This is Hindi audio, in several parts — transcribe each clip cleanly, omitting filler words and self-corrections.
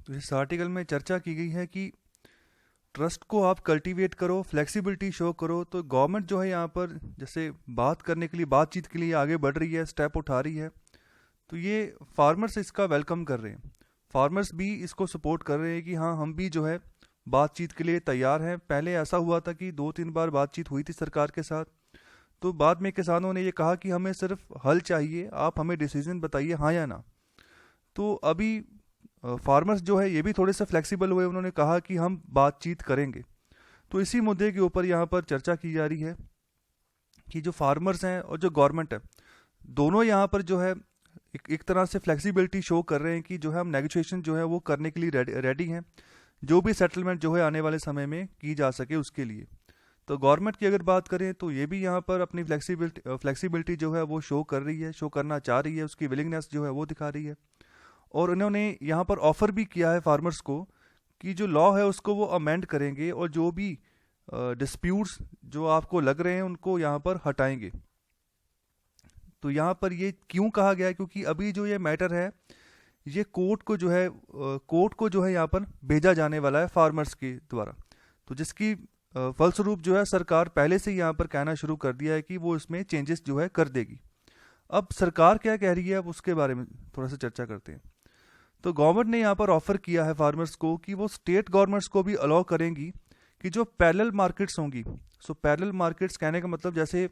तो इस आर्टिकल में चर्चा की गई है कि ट्रस्ट को आप कल्टीवेट करो, फ्लेक्सिबिलिटी शो करो। तो गवर्नमेंट जो है यहाँ पर जैसे बात करने के लिए, बातचीत के लिए आगे बढ़ रही है, स्टेप उठा रही है। तो ये फार्मर्स इसका वेलकम कर रहे हैं, फार्मर्स भी इसको सपोर्ट कर रहे हैं कि हाँ, हम भी जो है बातचीत के लिए तैयार हैं। पहले ऐसा हुआ था कि 2-3 बार बातचीत हुई थी सरकार के साथ, तो बाद में किसानों ने ये कहा कि हमें सिर्फ हल चाहिए, आप हमें डिसीजन बताइए हाँ या ना। तो अभी फार्मर्स जो है ये भी थोड़े से फ्लेक्सिबल हुए, उन्होंने कहा कि हम बातचीत करेंगे। तो इसी मुद्दे के ऊपर यहाँ पर चर्चा की जा रही है कि जो फार्मर्स हैं और जो गवर्नमेंट है, दोनों यहाँ पर जो है एक तरह से फ्लेक्सिबिलिटी शो कर रहे हैं कि जो है हम नेगोशिएशन जो है वो करने के लिए रेडी हैं, जो भी सेटलमेंट जो है आने वाले समय में की जा सके उसके लिए। तो गवर्नमेंट की अगर बात करें तो ये भी यहाँ पर अपनी फ्लेक्सिबिलिटी जो है वो शो कर रही है, शो करना चाह रही है, उसकी विलिंगनेस जो है वो दिखा रही है। और उन्होंने यहाँ पर ऑफर भी किया है फार्मर्स को कि जो लॉ है उसको वो अमेंड करेंगे और जो भी डिस्प्यूट्स जो आपको लग रहे हैं उनको यहाँ पर हटाएंगे। तो यहाँ पर ये क्यों कहा गया है, क्योंकि अभी जो ये मैटर है ये कोर्ट को जो है यहाँ पर भेजा जाने वाला है फार्मर्स के द्वारा। तो जिसकी फलस्वरूप जो है सरकार पहले से यहाँ पर कहना शुरू कर दिया है कि वो इसमें चेंजेस जो है कर देगी। अब सरकार क्या कह रही है, अब उसके बारे में थोड़ा सा चर्चा करते हैं। तो गवर्नमेंट ने यहाँ पर ऑफर किया है फार्मर्स को कि वो स्टेट गवर्नमेंट्स को भी अलाउ करेंगी कि जो पैरेलल मार्केट्स होंगी, सो पैरेलल मार्केट्स कहने का मतलब जैसे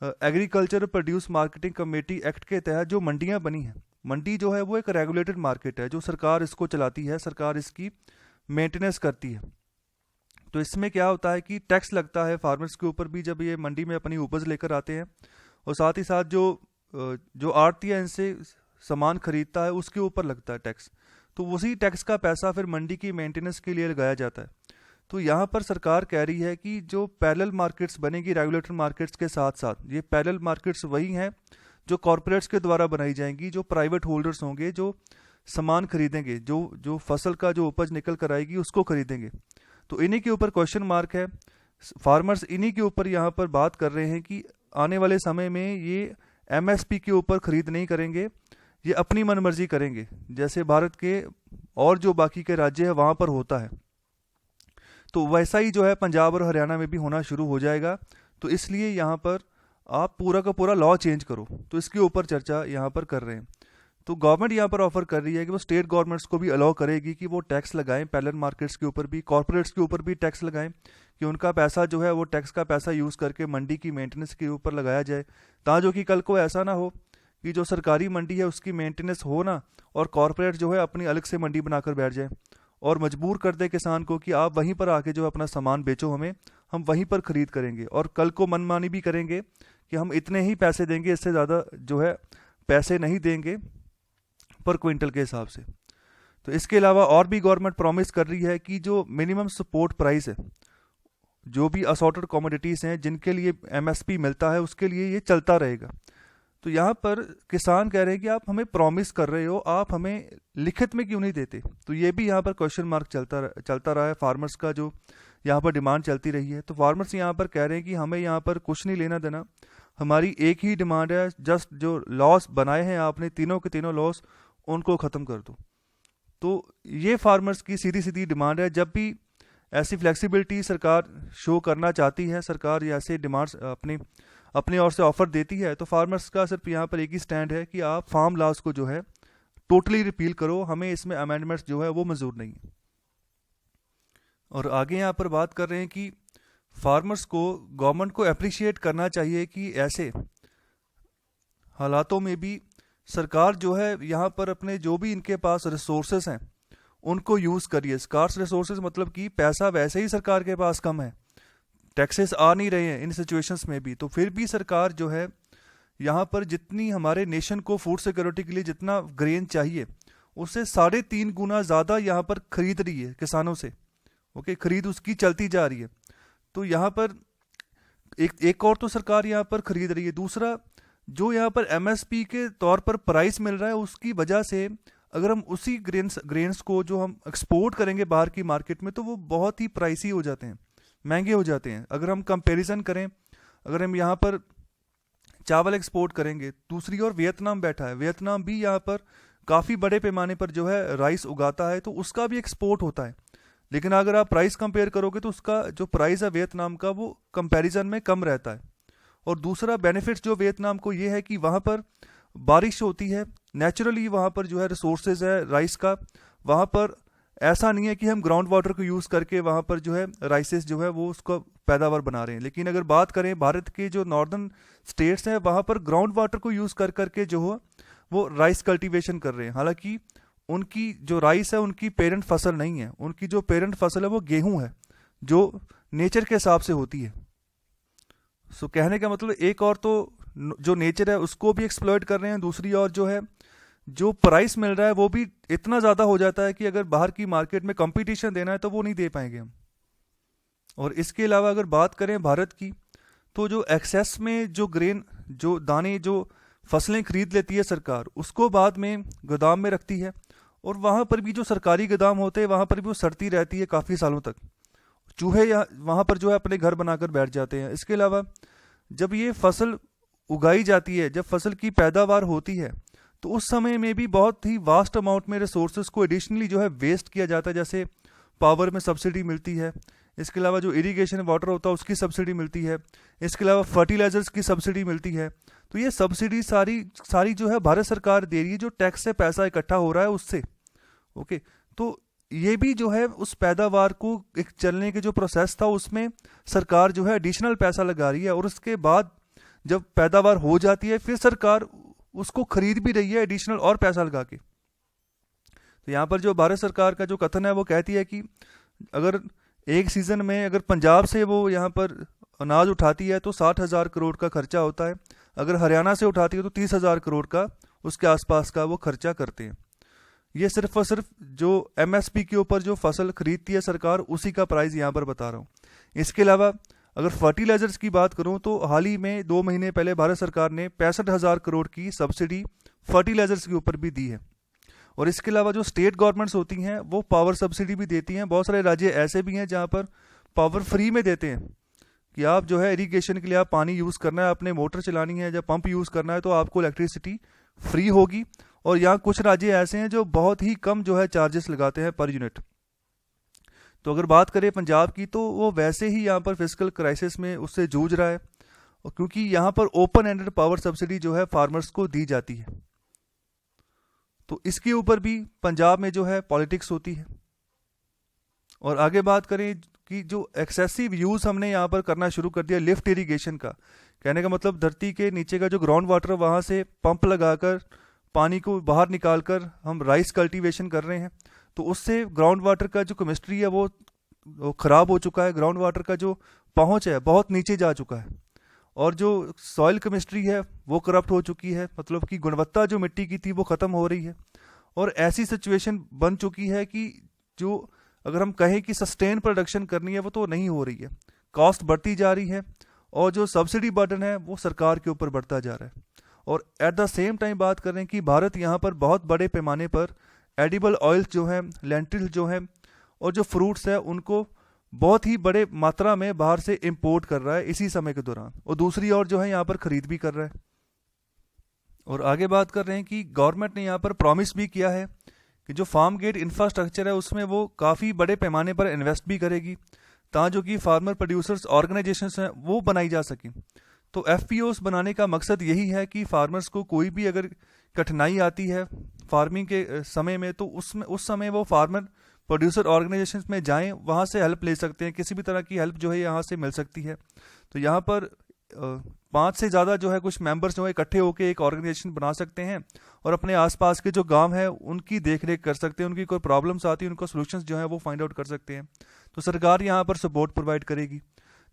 agriculture produce marketing committee act के तहत जो मंडियां बनी हैं, मंडी जो है वो एक रेगुलेटेड मार्केट है, जो सरकार इसको चलाती है, सरकार इसकी मेंटेनेंस करती है। तो इसमें क्या होता है कि टैक्स लगता है फार्मर्स के ऊपर भी जब ये मंडी में अपनी उपज लेकर आते हैं, और साथ ही साथ जो आड़ती है इनसे सामान खरीदता है उसके ऊपर लगता है टैक्स। तो उसी टैक्स का पैसा फिर मंडी की मेंटेनेंस के लिए लगाया जाता है। तो यहाँ पर सरकार कह रही है कि जो पैरेलल मार्केट्स बनेगी रेगुलेटेड मार्केट्स के साथ साथ, ये पैरेलल मार्केट्स वही हैं जो कॉरपोरेट्स के द्वारा बनाई जाएंगी, जो प्राइवेट होल्डर्स होंगे, जो सामान खरीदेंगे, जो फसल का जो उपज निकल कर आएगी उसको खरीदेंगे। तो इन्हीं के ऊपर क्वेश्चन मार्क है। फार्मर्स इन्हीं के ऊपर यहाँ पर बात कर रहे हैं कि आने वाले समय में ये एमएसपी के ऊपर खरीद नहीं करेंगे, ये अपनी मनमर्जी करेंगे, जैसे भारत के और जो बाकी के राज्य है वहाँ पर होता है। तो वैसा ही जो है पंजाब और हरियाणा में भी होना शुरू हो जाएगा। तो इसलिए यहाँ पर आप पूरा का पूरा लॉ चेंज करो। तो इसके ऊपर चर्चा यहाँ पर कर रहे हैं। तो गवर्नमेंट यहाँ पर ऑफर कर रही है कि वो स्टेट गवर्नमेंट्स को भी अलाउ करेगी कि वो टैक्स लगाएं पैरेलल मार्केट्स के ऊपर भी, कॉर्पोरेट्स के ऊपर भी टैक्स लगाएं, कि उनका पैसा जो है वो टैक्स का पैसा यूज़ करके मंडी की मेंटेनेंस के ऊपर लगाया जाए, ताकि कि कल को ऐसा ना हो कि जो सरकारी मंडी है उसकी मेंटेनेंस हो ना, और कॉर्पोरेट जो है अपनी अलग से मंडी बनाकर बैठ जाए और मजबूर कर दे किसान को कि आप वहीं पर आके जो अपना सामान बेचो, हमें हम वहीं पर खरीद करेंगे, और कल को मनमानी भी करेंगे कि हम इतने ही पैसे देंगे, इससे ज़्यादा जो है पैसे नहीं देंगे पर क्विंटल के हिसाब से। तो इसके अलावा और भी गवर्नमेंट प्रॉमिस कर रही है कि जो मिनिमम सपोर्ट प्राइस है, जो भी असॉर्टेड कमोडिटीज़ हैं जिनके लिए एमएसपी मिलता है, उसके लिए ये चलता रहेगा। तो यहाँ पर किसान कह रहे हैं कि आप हमें प्रॉमिस कर रहे हो, आप हमें लिखित में क्यों नहीं देते। तो ये भी यहाँ पर क्वेश्चन मार्क चलता रहा है फार्मर्स का, जो यहाँ पर डिमांड चलती रही है। तो फार्मर्स यहाँ पर कह रहे हैं कि हमें यहाँ पर कुछ नहीं लेना देना, हमारी एक ही डिमांड है, जस्ट जो लॉस बनाए हैं आपने तीनों के तीनों लॉस, उनको ख़त्म कर दो। तो ये फार्मर्स की सीधी सीधी डिमांड है। जब भी ऐसी फ्लेक्सिबिलिटी सरकार शो करना चाहती है, सरकार ऐसे डिमांड्स अपनी ओर से ऑफर देती है, तो फार्मर्स का सिर्फ यहाँ पर एक ही स्टैंड है कि आप फार्म लॉज को जो है टोटली रिपील करो, हमें इसमें अमेंडमेंट्स जो है वो मंजूर नहीं है। और आगे यहाँ पर बात कर रहे हैं कि फार्मर्स को गवर्नमेंट को अप्रिशिएट करना चाहिए कि ऐसे हालातों में भी सरकार जो है यहाँ पर अपने जो भी इनके पास रिसोर्सेस हैं उनको यूज़ करिए। स्कार्स रिसोर्सेज मतलब कि पैसा वैसे ही सरकार के पास कम है, टैक्सेस आ नहीं रहे हैं इन सिचुएशंस में भी, तो फिर भी सरकार जो है यहाँ पर जितनी हमारे नेशन को फूड सिक्योरिटी के लिए जितना ग्रेन चाहिए उससे 3.5 गुना ज़्यादा यहाँ पर खरीद रही है किसानों से। ओके, खरीद उसकी चलती जा रही है। तो यहाँ पर एक और तो सरकार यहाँ पर खरीद रही है, दूसरा जो यहाँ पर एमएसपी के तौर पर प्राइस मिल रहा है उसकी वजह से अगर हम उसी ग्रेन्स को जो हम एक्सपोर्ट करेंगे बाहर की मार्केट में, तो वो बहुत ही प्राइसी हो जाते हैं, महंगे हो जाते हैं। अगर हम कंपैरिजन करें, अगर हम यहाँ पर चावल एक्सपोर्ट करेंगे, दूसरी ओर वियतनाम बैठा है, वियतनाम भी यहाँ पर काफ़ी बड़े पैमाने पर जो है राइस उगाता है, तो उसका भी एक्सपोर्ट होता है। लेकिन अगर आप प्राइस कंपेयर करोगे तो उसका जो प्राइस है वियतनाम का वो कंपैरिजन में कम रहता है। और दूसरा बेनिफिट जो वियतनाम को ये है कि वहाँ पर बारिश होती है, नेचुरली वहाँ पर जो है रिसोर्सेज है राइस का, वहाँ पर ऐसा नहीं है कि हम ग्राउंड वाटर को यूज़ करके वहाँ पर जो है राइसेस जो है वो उसको पैदावार बना रहे हैं। लेकिन अगर बात करें भारत के जो नॉर्दर्न स्टेट्स हैं, वहाँ पर ग्राउंड वाटर को यूज़ कर करके जो है वो राइस कल्टीवेशन कर रहे हैं। हालांकि उनकी जो राइस है उनकी पेरेंट फसल नहीं है, उनकी जो पेरेंट फसल है वो गेहूं है, जो नेचर के हिसाब से होती है। सो कहने का मतलब एक और तो जो नेचर है उसको भी एक्सप्लॉइट कर रहे हैं, दूसरी और जो है जो प्राइस मिल रहा है वो भी इतना ज़्यादा हो जाता है कि अगर बाहर की मार्केट में कंपटीशन देना है तो वो नहीं दे पाएंगे हम। और इसके अलावा अगर बात करें भारत की, तो जो एक्सेस में जो ग्रेन, जो दाने, जो फसलें खरीद लेती है सरकार, उसको बाद में गोदाम में रखती है, और वहाँ पर भी जो सरकारी गोदाम होते हैं वहाँ पर भी वो सड़ती रहती है काफ़ी सालों तक। चूहे वहाँ पर जो है अपने घर बनाकर बैठ जाते हैं। इसके अलावा जब ये फसल उगाई जाती है, जब फसल की पैदावार होती है, तो उस समय में भी बहुत ही वास्ट अमाउंट में रिसोर्सेज को एडिशनली जो है वेस्ट किया जाता है। जैसे पावर में सब्सिडी मिलती है, इसके अलावा जो इरिगेशन वाटर होता है उसकी सब्सिडी मिलती है, इसके अलावा फर्टिलाइजर्स की सब्सिडी मिलती है। तो ये सब्सिडी सारी जो है भारत सरकार दे रही है, जो टैक्स से पैसा इकट्ठा हो रहा है उससे। ओके, तो ये भी जो है उस पैदावार को एक चलने के जो प्रोसेस था उसमें सरकार जो है एडिशनल पैसा लगा रही है, और उसके बाद जब पैदावार हो जाती है फिर सरकार उसको खरीद भी रही है एडिशनल और पैसा लगा के। तो यहाँ पर जो भारत सरकार का जो कथन है वो कहती है कि अगर एक सीज़न में अगर पंजाब से वो यहाँ पर अनाज उठाती है तो 60,000 करोड़ का खर्चा होता है, अगर हरियाणा से उठाती है तो 30,000 करोड़ का उसके आसपास का वो खर्चा करते हैं। ये सिर्फ और सिर्फ जो एमएसपी के ऊपर जो फसल खरीदती है सरकार उसी का प्राइस यहाँ पर बता रहा हूँ। इसके अलावा अगर फर्टिलाइजर्स की बात करूँ तो हाल ही में 2 महीने पहले भारत सरकार ने 65,000 करोड़ की सब्सिडी फर्टिलाइजर्स के ऊपर भी दी है। और इसके अलावा जो स्टेट गवर्नमेंट्स होती हैं वो पावर सब्सिडी भी देती हैं। बहुत सारे राज्य ऐसे भी हैं जहाँ पर पावर फ्री में देते हैं कि आप जो है इरिगेशन के लिए आप पानी यूज़ करना है, अपने मोटर चलानी है या पंप यूज़ करना है तो आपको इलेक्ट्रिसिटी फ्री होगी। और यहाँ कुछ राज्य ऐसे हैं जो बहुत ही कम जो है चार्जेस लगाते हैं पर यूनिट। तो अगर बात करें पंजाब की, तो वो वैसे ही यहाँ पर फिस्कल क्राइसिस में उससे जूझ रहा है, और क्योंकि यहाँ पर ओपन एंडेड पावर सब्सिडी जो है फार्मर्स को दी जाती है, तो इसके ऊपर भी पंजाब में जो है पॉलिटिक्स होती है। और आगे बात करें कि जो एक्सेसिव यूज़ हमने यहाँ पर करना शुरू कर दिया लिफ्ट इरिगेशन का, कहने का मतलब धरती के नीचे का जो ग्राउंड वाटर वहाँ से पंप लगाकर पानी को बाहर निकालकर हम राइस कल्टीवेशन कर रहे हैं, तो उससे ग्राउंड वाटर का जो केमिस्ट्री है वो ख़राब हो चुका है। ग्राउंड वाटर का जो पहुंच है बहुत नीचे जा चुका है, और जो सॉइल केमिस्ट्री है वो करप्ट हो चुकी है, मतलब कि गुणवत्ता जो मिट्टी की थी वो ख़त्म हो रही है। और ऐसी सिचुएशन बन चुकी है कि जो अगर हम कहें कि सस्टेन प्रोडक्शन करनी है वो तो नहीं हो रही है, कॉस्ट बढ़ती जा रही है, और जो सब्सिडी बर्डन है वो सरकार के ऊपर बढ़ता जा रहा है। और एट द सेम टाइम बात करें कि भारत यहाँ पर बहुत बड़े पैमाने पर एडिबल ऑयल्स जो हैं, लेंटिल जो हैं, और जो फ्रूट्स हैं उनको बहुत ही बड़े मात्रा में बाहर से इंपोर्ट कर रहा है इसी समय के दौरान, और दूसरी ओर जो है यहाँ पर खरीद भी कर रहा है। और आगे बात कर रहे हैं कि गवर्नमेंट ने यहाँ पर प्रॉमिस भी किया है कि जो फार्म गेट इंफ्रास्ट्रक्चर है उसमें वो काफ़ी बड़े पैमाने पर इन्वेस्ट भी करेगी, ताकि जो कि फार्मर प्रोड्यूसर्स ऑर्गेनाइजेशंस हैं वो बनाई जा सकें। तो एफपीओस बनाने का मकसद यही है कि फार्मर्स को कोई भी अगर कठिनाई आती है फार्मिंग के समय में, तो उस समय वो फार्मर प्रोड्यूसर ऑर्गेनाइजेशंस में जाएं, वहाँ से हेल्प ले सकते हैं, किसी भी तरह की हेल्प जो है यहाँ से मिल सकती है। तो यहाँ पर 5 से ज़्यादा जो है कुछ मेंबर्स जो है इकट्ठे होकर एक ऑर्गेनाइजेशन बना सकते हैं, और अपने आसपास के जो गांव है उनकी देखरेख कर सकते हैं, उनकी कोई प्रॉब्लम्स आती है उनको सॉल्यूशंस जो है वो फाइंड आउट कर सकते हैं। तो सरकार यहाँ पर सपोर्ट प्रोवाइड करेगी।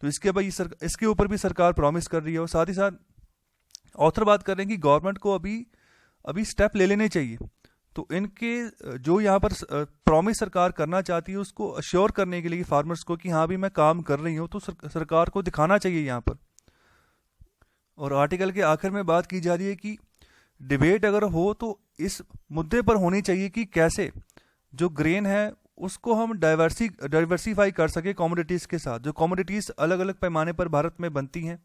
तो इसके ऊपर भी सरकार प्रॉमिस कर रही है। और साथ ही साथ ऑथर बात कर रहे हैं कि गवर्नमेंट को अभी स्टेप ले लेने चाहिए। तो इनके जो यहाँ पर प्रॉमिस सरकार करना चाहती है उसको अश्योर करने के लिए फार्मर्स को कि हाँ भी मैं काम कर रही हूँ, तो सरकार को दिखाना चाहिए यहाँ पर। और आर्टिकल के आखिर में बात की जा रही है कि डिबेट अगर हो तो इस मुद्दे पर होनी चाहिए कि कैसे जो ग्रेन है उसको हम डाइवर्सिफाई कर सके कमोडिटीज़ के साथ। जो कमोडिटीज़ अलग अलग पैमाने पर भारत में बनती हैं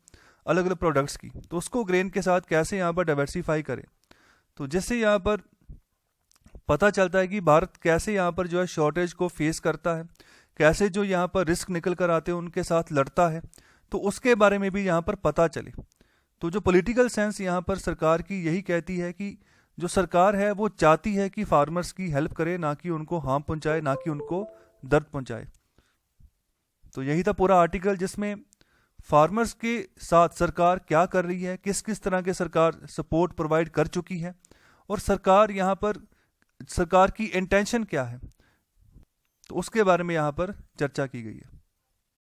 अलग अलग प्रोडक्ट्स की, तो उसको ग्रेन के साथ कैसे यहाँ पर डाइवर्सिफाई करें, तो जिससे यहाँ पर पता चलता है कि भारत कैसे यहाँ पर जो है शॉर्टेज को फेस करता है, कैसे जो यहाँ पर रिस्क निकल कर आते हैं उनके साथ लड़ता है, तो उसके बारे में भी यहाँ पर पता चले। तो जो पॉलिटिकल सेंस यहाँ पर सरकार की यही कहती है कि जो सरकार है वो चाहती है कि फार्मर्स की हेल्प करे, ना कि उनको हार्म पहुंचाए, ना कि उनको दर्द पहुंचाए। तो यही था पूरा आर्टिकल, जिसमें फार्मर्स के साथ सरकार क्या कर रही है, किस किस तरह के सरकार सपोर्ट प्रोवाइड कर चुकी है, और सरकार यहाँ पर सरकार की इंटेंशन क्या है, तो उसके बारे में यहाँ पर चर्चा की गई है।